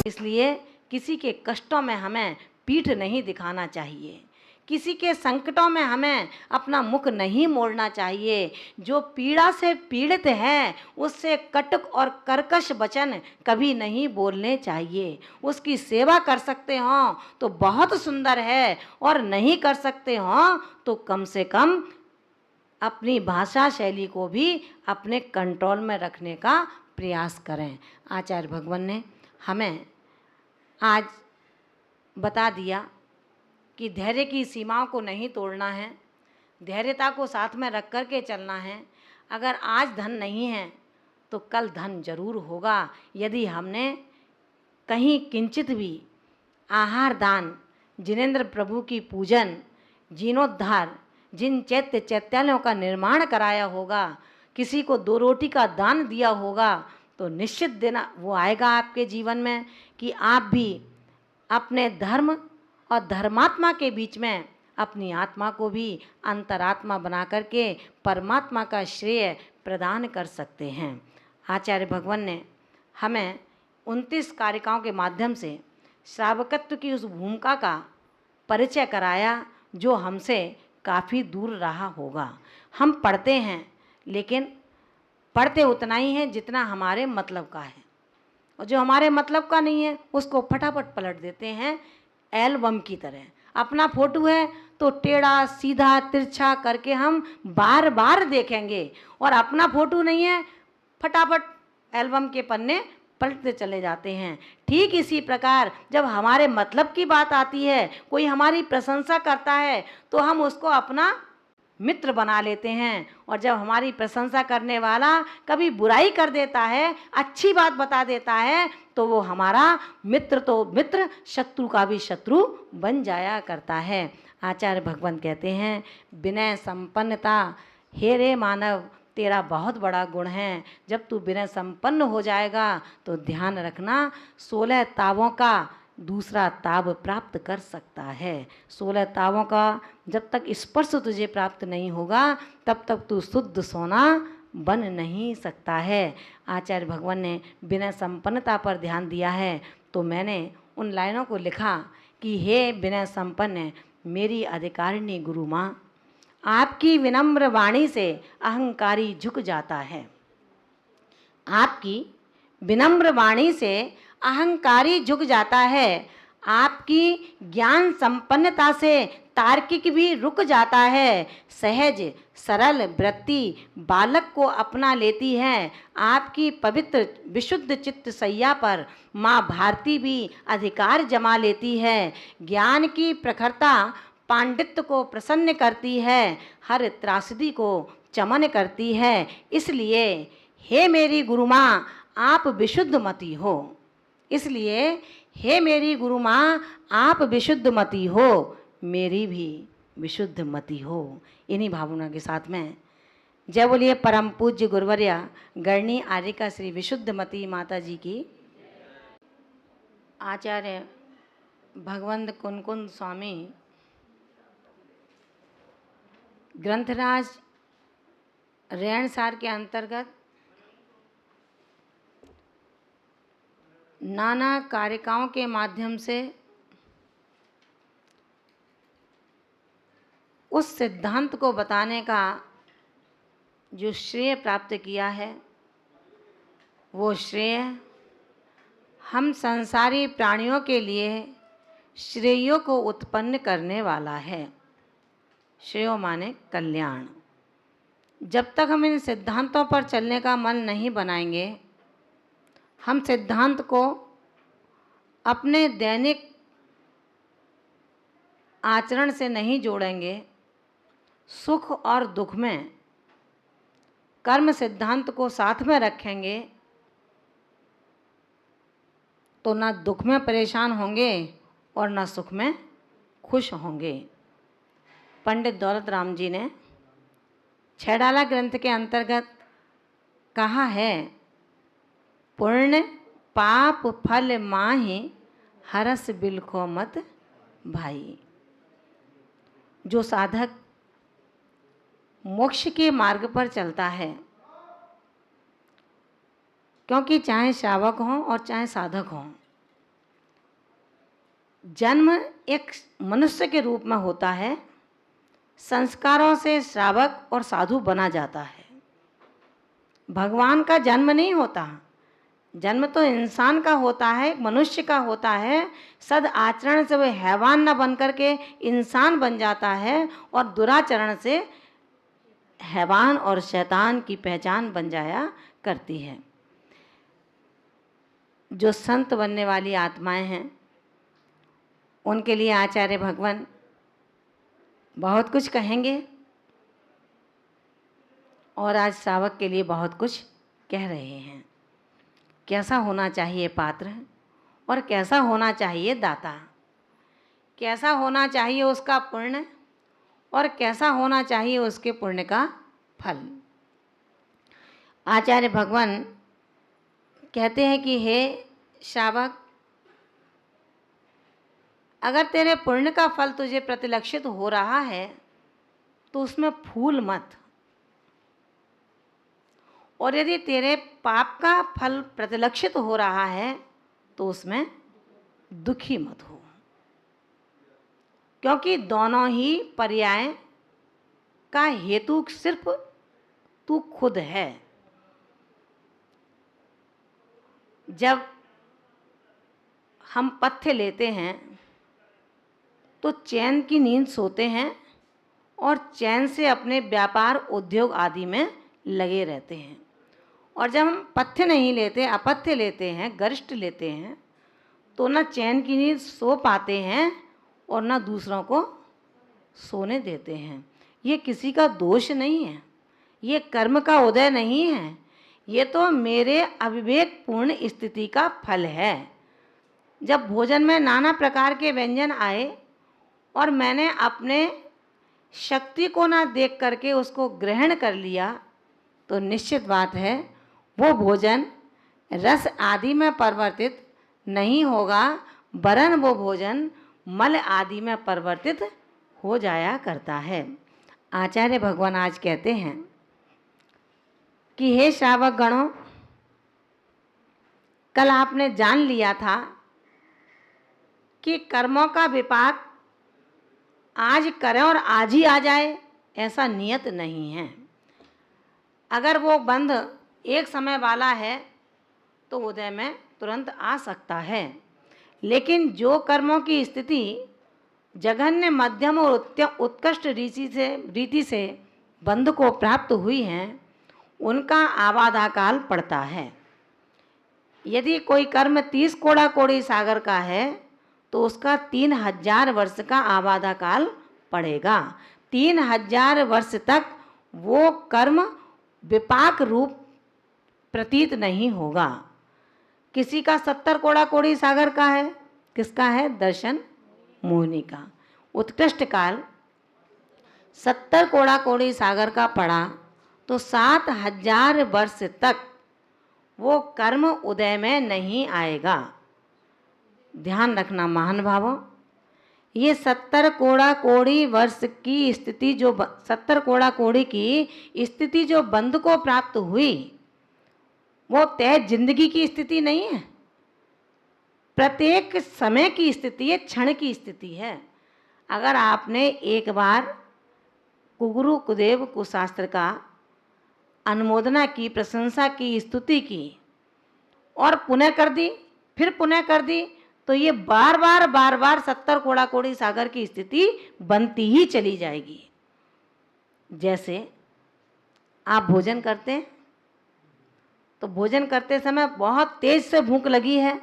इसलिए किसी के कष्टों में हमें पीठ नहीं दिखाना चाहिए, किसी के संकटों में हमें अपना मुख नहीं मोड़ना चाहिए। जो पीड़ा से पीड़ित है उससे कटुक और कर्कश वचन कभी नहीं बोलने चाहिए। उसकी सेवा कर सकते हो तो बहुत सुंदर है, और नहीं कर सकते हो तो कम से कम अपनी भाषा शैली को भी अपने कंट्रोल में रखने का प्रयास करें। आचार्य भगवान ने हमें आज बता दिया कि धैर्य की सीमाओं को नहीं तोड़ना है, धैर्यता को साथ में रख कर के चलना है। अगर आज धन नहीं है तो कल धन जरूर होगा, यदि हमने कहीं किंचित भी आहार दान, जिनेंद्र प्रभु की पूजन, जीर्णोद्धार, जिन चैत्य चैत्यालयों का निर्माण कराया होगा, किसी को 2 रोटी का दान दिया होगा, तो निश्चित दिन वो आएगा आपके जीवन में कि आप भी अपने धर्म और धर्मात्मा के बीच में अपनी आत्मा को भी अंतरात्मा बना करके परमात्मा का श्रेय प्रदान कर सकते हैं। आचार्य भगवान ने हमें 29 कारिकाओं के माध्यम से श्रावकत्व की उस भूमिका का परिचय कराया जो हमसे काफ़ी दूर रहा होगा। हम पढ़ते हैं लेकिन पढ़ते उतना ही है जितना हमारे मतलब का है, और जो हमारे मतलब का नहीं है उसको फटाफट पलट देते हैं एल्बम की तरह। अपना फोटो है तो टेढ़ा सीधा तिरछा करके हम बार बार देखेंगे, और अपना फोटो नहीं है फटाफट एल्बम के पन्ने पलटते चले जाते हैं। ठीक इसी प्रकार जब हमारे मतलब की बात आती है, कोई हमारी प्रशंसा करता है तो हम उसको अपना मित्र बना लेते हैं, और जब हमारी प्रशंसा करने वाला कभी बुराई कर देता है, अच्छी बात बता देता है, तो वो हमारा मित्र तो मित्र, शत्रु का भी शत्रु बन जाया करता है। आचार्य भगवान कहते हैं, विनय संपन्नता, हे रे मानव तेरा बहुत बड़ा गुण है। जब तू विनय संपन्न हो जाएगा तो ध्यान रखना 16 तावों का दूसरा ताव प्राप्त कर सकता है। 16 तावों का जब तक स्पर्श तुझे प्राप्त नहीं होगा तब तक तू शुद्ध सोना बन नहीं सकता है। आचार्य भगवान ने विनय संपन्नता पर ध्यान दिया है, तो मैंने उन लाइनों को लिखा कि हे विनय संपन्न मेरी अधिकारिणी गुरु माँ, आपकी विनम्र वाणी से अहंकारी झुक जाता है। आपकी विनम्र वाणी से अहंकारी झुक जाता है। आपकी ज्ञान संपन्नता से तार्किक भी रुक जाता है। सहज सरल वृत्ति बालक को अपना लेती है। आपकी पवित्र विशुद्ध चित्त सैया पर माँ भारती भी अधिकार जमा लेती है। ज्ञान की प्रखरता पांडित्य को प्रसन्न करती है, हर त्रासदी को चमन करती है। इसलिए हे मेरी गुरु माँ आप विशुद्ध मती हो, इसलिए हे मेरी गुरु माँ आप विशुद्ध मती हो, मेरी भी विशुद्ध मति हो। इन्हीं भावना के साथ में जय बोलिए परम पूज्य गुरुवर्या गणनी आर्यिका श्री विशुद्ध मती माता जी की। आचार्य भगवंत कुनकुन स्वामी ग्रंथराज रेणसार के अंतर्गत नाना कारिकाओं के माध्यम से उस सिद्धांत को बताने का जो श्रेय प्राप्त किया है, वो श्रेय हम संसारी प्राणियों के लिए श्रेयों को उत्पन्न करने वाला है। श्रेयो माने कल्याण। जब तक हम इन सिद्धांतों पर चलने का मन नहीं बनाएंगे, हम सिद्धांत को अपने दैनिक आचरण से नहीं जोड़ेंगे, सुख और दुख में कर्म सिद्धांत को साथ में रखेंगे, तो ना दुख में परेशान होंगे और ना सुख में खुश होंगे। पंडित दौलत राम जी ने छैडाला ग्रंथ के अंतर्गत कहा है, पुण्य पाप फल माहि हरस बिलखो मत भाई। जो साधक मोक्ष के मार्ग पर चलता है, क्योंकि चाहे श्रावक हों और चाहे साधक हों, जन्म एक मनुष्य के रूप में होता है, संस्कारों से श्रावक और साधु बना जाता है। भगवान का जन्म नहीं होता, जन्म तो इंसान का होता है, मनुष्य का होता है। सद आचरण से वह हैवान न बन करके इंसान बन जाता है और दुराचरण से हैवान और शैतान की पहचान बन जाया करती है। जो संत बनने वाली आत्माएं हैं उनके लिए आचार्य भगवान बहुत कुछ कहेंगे और आज श्रावक के लिए बहुत कुछ कह रहे हैं। कैसा होना चाहिए पात्र और कैसा होना चाहिए दाता, कैसा होना चाहिए उसका पुण्य और कैसा होना चाहिए उसके पुण्य का फल। आचार्य भगवान कहते हैं कि हे श्रावक, अगर तेरे पुण्य का फल तुझे प्रतिलक्षित हो रहा है तो उसमें फूल मत, और यदि तेरे पाप का फल प्रतिलक्षित हो रहा है तो उसमें दुखी मत हो, क्योंकि दोनों ही पर्याय का हेतु सिर्फ तू खुद है। जब हम पथ्य लेते हैं तो चैन की नींद सोते हैं और चैन से अपने व्यापार उद्योग आदि में लगे रहते हैं, और जब हम पथ्य नहीं लेते, अपथ्य लेते हैं, गरिष्ठ लेते हैं, तो न चैन की नींद सो पाते हैं और न दूसरों को सोने देते हैं। ये किसी का दोष नहीं है, ये कर्म का उदय नहीं है, ये तो मेरे अविवेकपूर्ण स्थिति का फल है। जब भोजन में नाना प्रकार के व्यंजन आए और मैंने अपने शक्ति को ना देख करके उसको ग्रहण कर लिया, तो निश्चित बात है वो भोजन रस आदि में परिवर्तित नहीं होगा, वरन वो भोजन मल आदि में परिवर्तित हो जाया करता है। आचार्य भगवान आज कहते हैं कि हे श्रावक गणों, कल आपने जान लिया था कि कर्मों का विपाक आज करें और आज ही आ जाए, ऐसा नियत नहीं है। अगर वो बंध एक समय वाला है तो उदय में तुरंत आ सकता है, लेकिन जो कर्मों की स्थिति जघन्य, मध्यम और उत्कृष्ट रीति से बंध को प्राप्त हुई हैं, उनका आबादा काल पड़ता है। यदि कोई कर्म 30 कोड़ा कोड़ी सागर का है तो उसका 3000 वर्ष का आबादा काल पड़ेगा। 3000 वर्ष तक वो कर्म विपाक रूप प्रतीत नहीं होगा। किसी का 70 कोड़ा कोड़ी सागर का है, किसका है? दर्शन मोहिनी का। उत्कृष्ट काल 70 कोड़ा कोड़ी सागर का पड़ा तो 7000 वर्ष तक वो कर्म उदय में नहीं आएगा। ध्यान रखना महानुभावों, ये 70 कोड़ा कोड़ी वर्ष की स्थिति, जो 70 कोड़ा कोड़ी की स्थिति जो बंध को प्राप्त हुई, वो तय जिंदगी की स्थिति नहीं है, प्रत्येक समय की स्थिति है, क्षण की स्थिति है। अगर आपने एक बार कुगुरु कुदेव कुशास्त्र का अनुमोदना की, प्रशंसा की, स्तुति की और पुनः कर दी, फिर पुनः कर दी, तो ये बार बार 70 कोड़ा कोड़ी सागर की स्थिति बनती ही चली जाएगी। जैसे आप भोजन करते हैं तो भोजन करते समय बहुत तेज से भूख लगी है,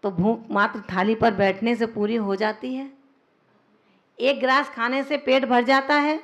तो भूख मात्र थाली पर बैठने से पूरी हो जाती है। एक गिलास खाने से पेट भर जाता है,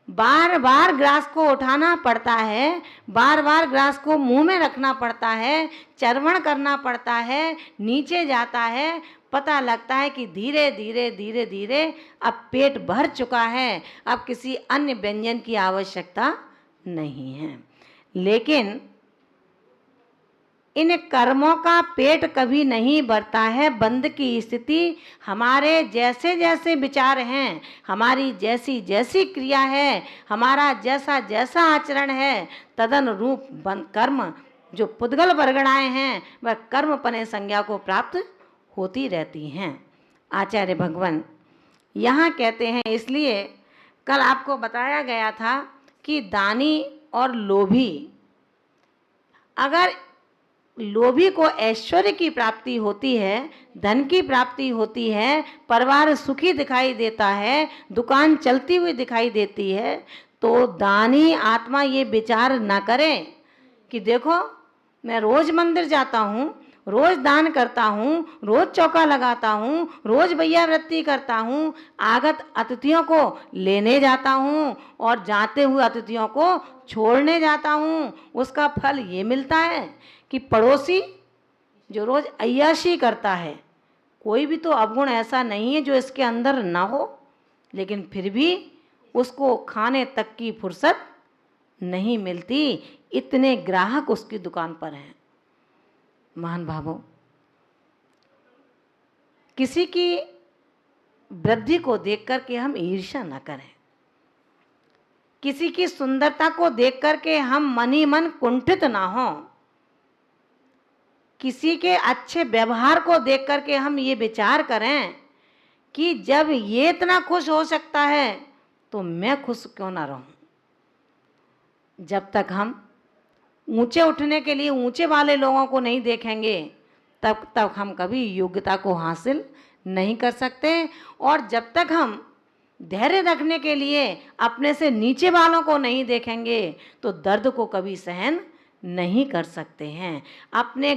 बार बार गिलास को उठाना पड़ता है, बार बार गिलास को मुंह में रखना पड़ता है, चर्वण करना पड़ता है, नीचे जाता है, पता लगता है कि धीरे धीरे धीरे धीरे अब पेट भर चुका है, अब किसी अन्य व्यंजन की आवश्यकता नहीं है। लेकिन इन कर्मों का पेट कभी नहीं भरता है। बंध की स्थिति हमारे जैसे जैसे विचार हैं, हमारी जैसी जैसी क्रिया है, हमारा जैसा जैसा आचरण है, तदनुरूप कर्म जो पुद्गल वर्गणाएं हैं वह कर्म पने संज्ञा को प्राप्त होती रहती हैं। आचार्य भगवान यहाँ कहते हैं, इसलिए कल आपको बताया गया था कि दानी और लोभी, अगर लोभी को ऐश्वर्य की प्राप्ति होती है, धन की प्राप्ति होती है, परिवार सुखी दिखाई देता है, दुकान चलती हुई दिखाई देती है, तो दानी आत्मा ये विचार ना करे कि देखो मैं रोज मंदिर जाता हूँ, रोज दान करता हूँ, रोज चौका लगाता हूँ, रोज भैया वृत्ति करता हूँ, आगत अतिथियों को लेने जाता हूँ और जाते हुए अतिथियों को छोड़ने जाता हूँ, उसका फल ये मिलता है कि पड़ोसी जो रोज अय्याशी करता है, कोई भी तो अवगुण ऐसा नहीं है जो इसके अंदर ना हो, लेकिन फिर भी उसको खाने तक की फुर्सत नहीं मिलती, इतने ग्राहक उसकी दुकान पर हैं। महान भावों, किसी की वृद्धि को देख कर के हम ईर्ष्या न करें, किसी की सुंदरता को देख कर के हम मन ही मन कुंठित ना हों, किसी के अच्छे व्यवहार को देख कर के हम ये विचार करें कि जब ये इतना खुश हो सकता है तो मैं खुश क्यों ना रहूं। जब तक हम ऊंचे उठने के लिए ऊंचे वाले लोगों को नहीं देखेंगे, तब तक हम कभी योग्यता को हासिल नहीं कर सकते, और जब तक हम धैर्य रखने के लिए अपने से नीचे वालों को नहीं देखेंगे तो दर्द को कभी सहन नहीं कर सकते हैं, अपने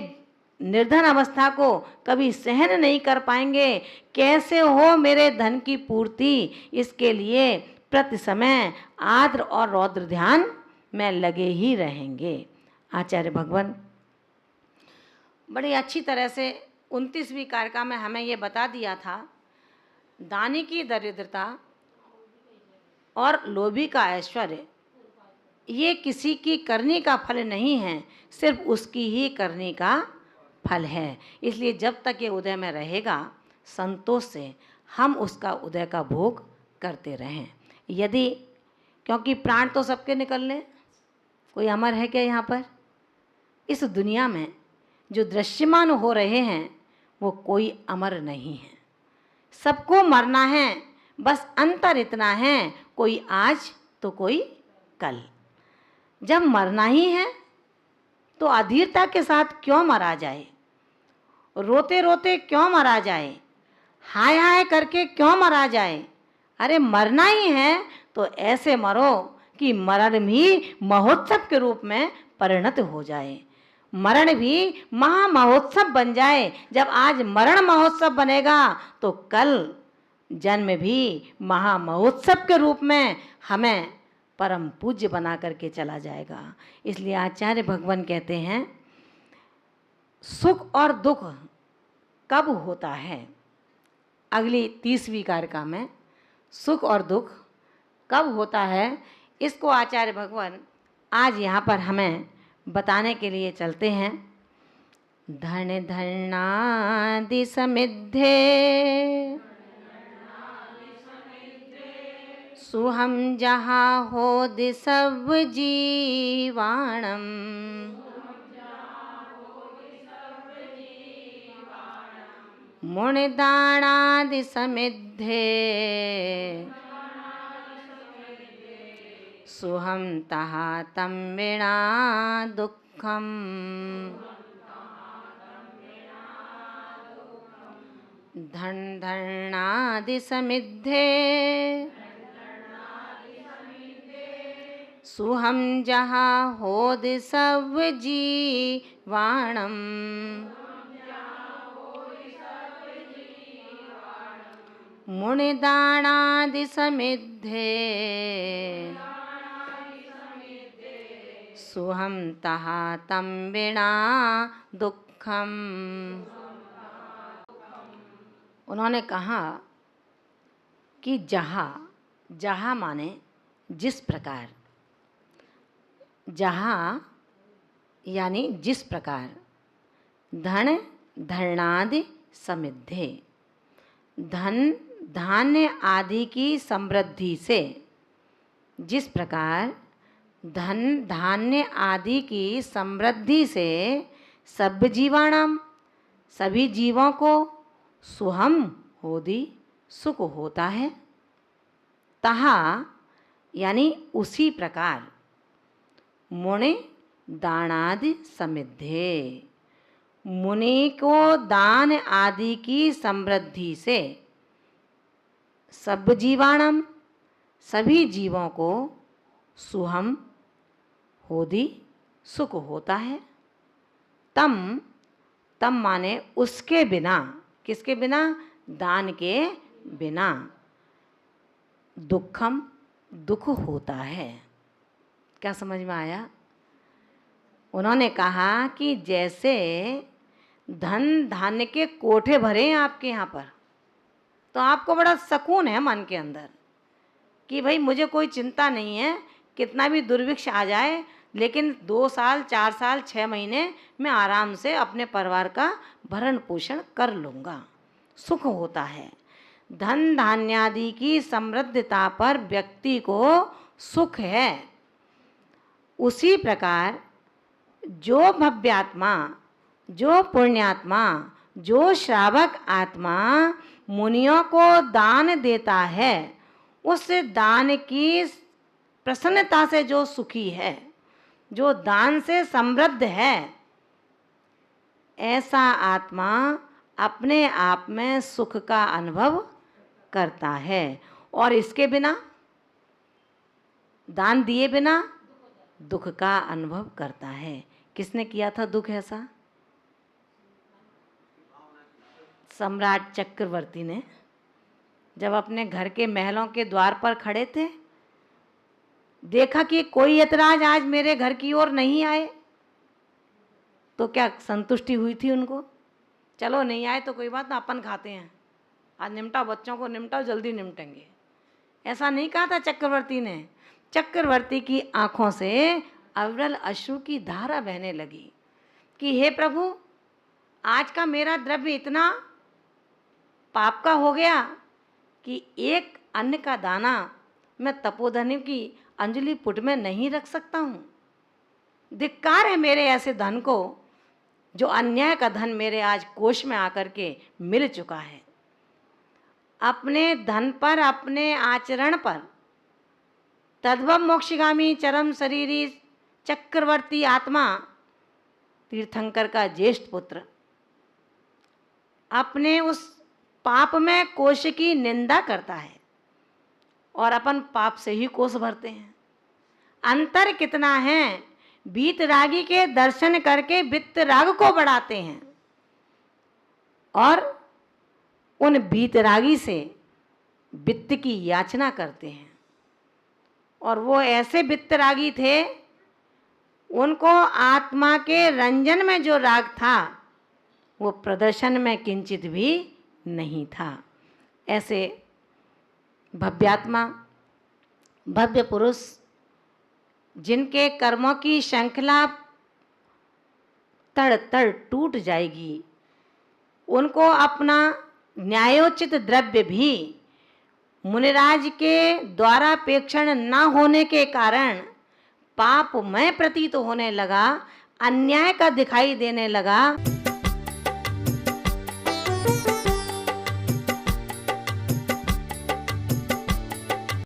निर्धन अवस्था को कभी सहन नहीं कर पाएंगे। कैसे हो मेरे धन की पूर्ति, इसके लिए प्रति समय आर्द्र और रौद्र ध्यान में लगे ही रहेंगे। आचार्य भगवान बड़ी अच्छी तरह से 29वीं कारिका में हमें ये बता दिया था, दानी की दरिद्रता और लोभी का ऐश्वर्य ये किसी की करनी का फल नहीं है, सिर्फ उसकी ही करनी का फल है। इसलिए जब तक ये उदय में रहेगा, संतोष से हम उसका उदय का भोग करते रहें। यदि, क्योंकि प्राण तो सबके निकलने, कोई अमर है क्या यहाँ पर? इस दुनिया में जो दृश्यमान हो रहे हैं वो कोई अमर नहीं है, सबको मरना है, बस अंतर इतना है, कोई आज तो कोई कल। जब मरना ही है तो अधीरता के साथ क्यों मरा जाए, रोते रोते क्यों मरा जाए, हाय हाय करके क्यों मरा जाए। अरे मरना ही है तो ऐसे मरो कि मरण भी महोत्सव के रूप में परिणत हो जाए, मरण भी महा महोत्सव बन जाए। जब आज मरण महोत्सव बनेगा तो कल जन्म भी महा महोत्सव के रूप में हमें परम पूज्य बना करके चला जाएगा। इसलिए आचार्य भगवान कहते हैं, सुख और दुख कब होता है, अगली 30वीं कारिका में सुख और दुख कब होता है, इसको आचार्य भगवान आज यहाँ पर हमें बताने के लिए चलते हैं। धन धनादि समिद्धे सुहम जहाँ होद सब जीवाणम, मुनिदानादि समिद्धे सुहम तहा तम विना दुखम। धन धनादि समिद्धे सुहम जहाँ होद सब जीवाणम, मुनिदानादि समिद्धे सुहम तहा तम विना दुखम। उन्होंने कहा कि जहाँ, जहाँ माने जिस प्रकार, जहाँ यानी जिस प्रकार, धन धनादि समिद्धे, धन धान्य आदि की समृद्धि से, जिस प्रकार धन धान्य आदि की समृद्धि से सब जीवाणाम, सभी जीवों को, सुहम होदी सुख होता है। तहा यानी उसी प्रकार, मुनि दानादि समिद्धे, मुनि को दान आदि की समृद्धि से, सब जीवाणम सभी जीवों को, सुहम होदी सुख होता है। तम तम माने उसके बिना, किसके बिना? दान के बिना, दुखम दुख होता है। क्या समझ में आया? उन्होंने कहा कि जैसे धन धान्य के कोठे भरे हैं आपके यहाँ पर, तो आपको बड़ा सुकून है मन के अंदर कि भाई मुझे कोई चिंता नहीं है, कितना भी दुर्भिक्ष आ जाए लेकिन 2 साल 4 साल 6 महीने मैं आराम से अपने परिवार का भरण पोषण कर लूँगा, सुख होता है। धन धान्यादि की समृद्धता पर व्यक्ति को सुख है। उसी प्रकार जो भव्यात्मा, जो पुण्यात्मा, जो श्रावक आत्मा मुनियों को दान देता है, उस दान की प्रसन्नता से जो सुखी है, जो दान से समृद्ध है, ऐसा आत्मा अपने आप में सुख का अनुभव करता है। और इसके बिना, दान दिए बिना दुख का अनुभव करता है। किसने किया था दुख ऐसा? सम्राट चक्रवर्ती ने। जब अपने घर के महलों के द्वार पर खड़े थे, देखा कि कोई ऐतराज आज मेरे घर की ओर नहीं आए, तो क्या संतुष्टि हुई थी उनको? चलो नहीं आए तो कोई बात ना, अपन खाते हैं, आज निमटाओ, बच्चों को निमटाओ, जल्दी निमटेंगे। ऐसा नहीं कहा था चक्रवर्ती ने। चक्रवर्ती की आंखों से अविरल अश्रु की धारा बहने लगी कि हे प्रभु, आज का मेरा द्रव्य इतना पाप का हो गया कि एक अन्न का दाना मैं तपोधन की अंजलि पुट में नहीं रख सकता हूँ। धिक्कार है मेरे ऐसे धन को, जो अन्याय का धन मेरे आज कोष में आकर के मिल चुका है। अपने धन पर, अपने आचरण पर तद्भव मोक्षगामी चरम शरीरी चक्रवर्ती आत्मा, तीर्थंकर का ज्येष्ठ पुत्र, अपने उस पाप में कोष की निंदा करता है और अपन पाप से ही कोष भरते हैं। अंतर कितना है? वीतरागी के दर्शन करके वित्तराग को बढ़ाते हैं और उन वीतरागी से वित्त की याचना करते हैं। और वो ऐसे वित्तरागी थे, उनको आत्मा के रंजन में जो राग था वो प्रदर्शन में किंचित भी नहीं था। ऐसे भव्यात्मा, भव्य पुरुष, जिनके कर्मों की श्रृंखला तड़ तड़ टूट जाएगी, उनको अपना न्यायोचित द्रव्य भी मुनिराज के द्वारा पेक्षण न होने के कारण पापमय प्रतीत होने लगा, अन्याय का दिखाई देने लगा।